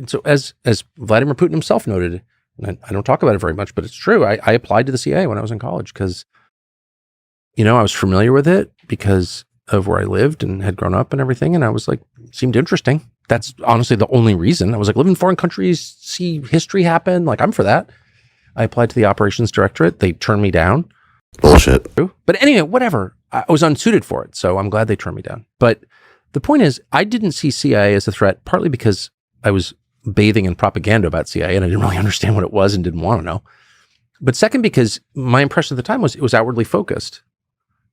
And so as Vladimir Putin himself noted, and I don't talk about it very much, but it's true. I applied to the CIA when I was in college because, I was familiar with it because of where I lived and had grown up and everything. And I was like, seemed interesting. That's honestly the only reason. I was like, live in foreign countries, see history happen. Like, I'm for that. I applied to the operations directorate. They turned me down. Bullshit. But anyway, whatever. I was unsuited for it. So I'm glad they turned me down. But the point is, I didn't see CIA as a threat, partly because I was bathing in propaganda about CIA and I didn't really understand what it was and didn't want to know. But second, because my impression at the time was it was outwardly focused.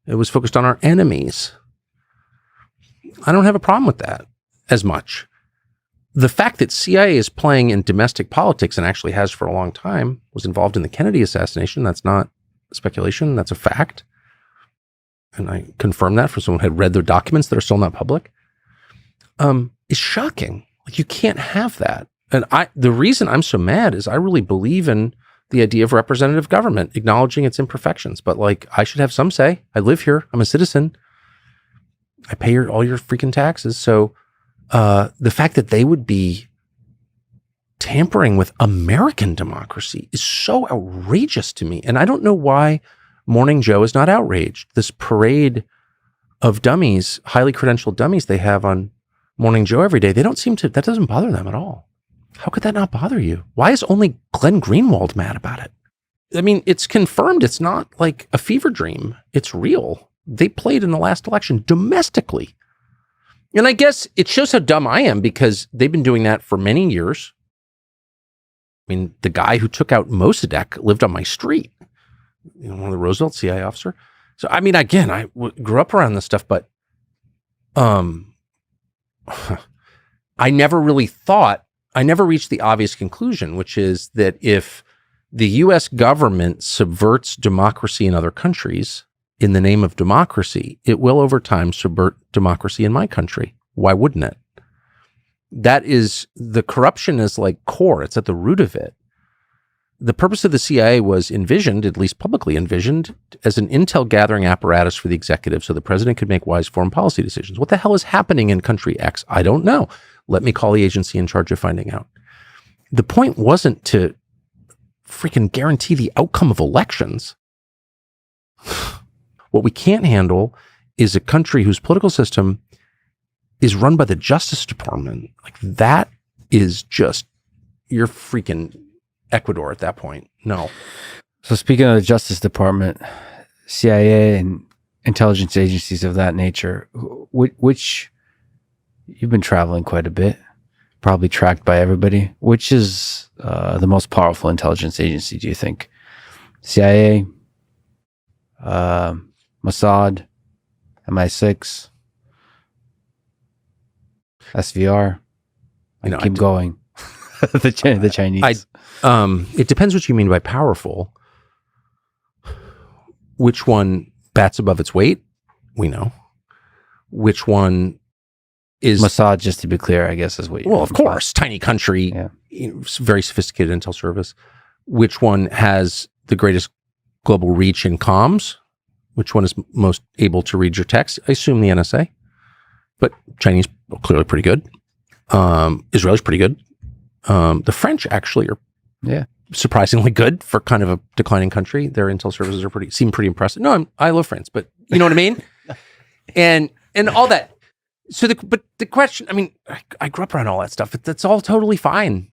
It was focused on our enemies. I don't have a problem with that as much. The fact that CIA is playing in domestic politics and actually has for a long time, was involved in the Kennedy assassination. That's not speculation. That's a fact. And I confirm that for someone who had read their documents that are still not public, is shocking. Like, you can't have that. And the reason I'm so mad is I really believe in the idea of representative government, acknowledging its imperfections. But like, I should have some say. I live here. I'm a citizen. I pay all your freaking taxes. So the fact that they would be tampering with American democracy is so outrageous to me. And I don't know why Morning Joe is not outraged. This parade of dummies, highly credentialed dummies they have on Morning Joe every day, that doesn't bother them at all. How could that not bother you? Why is only Glenn Greenwald mad about it? I mean, it's confirmed. It's not like a fever dream. It's real. They played in the last election domestically. And I guess it shows how dumb I am because they've been doing that for many years. I mean, the guy who took out Mossadegh lived on my street. One of the Roosevelt CIA officer. So, I mean, again, I grew up around this stuff, but I never reached the obvious conclusion, which is that if the U.S. government subverts democracy in other countries in the name of democracy, it will over time subvert democracy in my country. Why wouldn't it? The corruption is like core. It's at the root of it. The purpose of the CIA was envisioned, at least publicly envisioned, as an intel gathering apparatus for the executive so the president could make wise foreign policy decisions. What the hell is happening in country X? I don't know. Let me call the agency in charge of finding out. The point wasn't to freaking guarantee the outcome of elections. What we can't handle is a country whose political system is run by the Justice Department. Like, that is just, you're freaking Ecuador at that point. No. So speaking of the Justice Department, CIA and intelligence agencies of that nature, which you've been traveling quite a bit, probably tracked by everybody. Which is the most powerful intelligence agency, do you think? CIA, Mossad, MI6, SVR? Keep going. the Chinese. It depends what you mean by powerful. Which one bats above its weight? We know. Which one is Mossad, just to be clear, I guess is what you. Well, of course, tiny country, very sophisticated intel service. Which one has the greatest global reach in comms? Which one is most able to read your text? I assume the NSA, but Chinese clearly pretty good. Israel's pretty good. The French actually are surprisingly good for kind of a declining country. Their intel services seem pretty impressive. No, I love France, but you know what I mean? And all that. So the question, I mean, I grew up around all that stuff. That's all totally fine.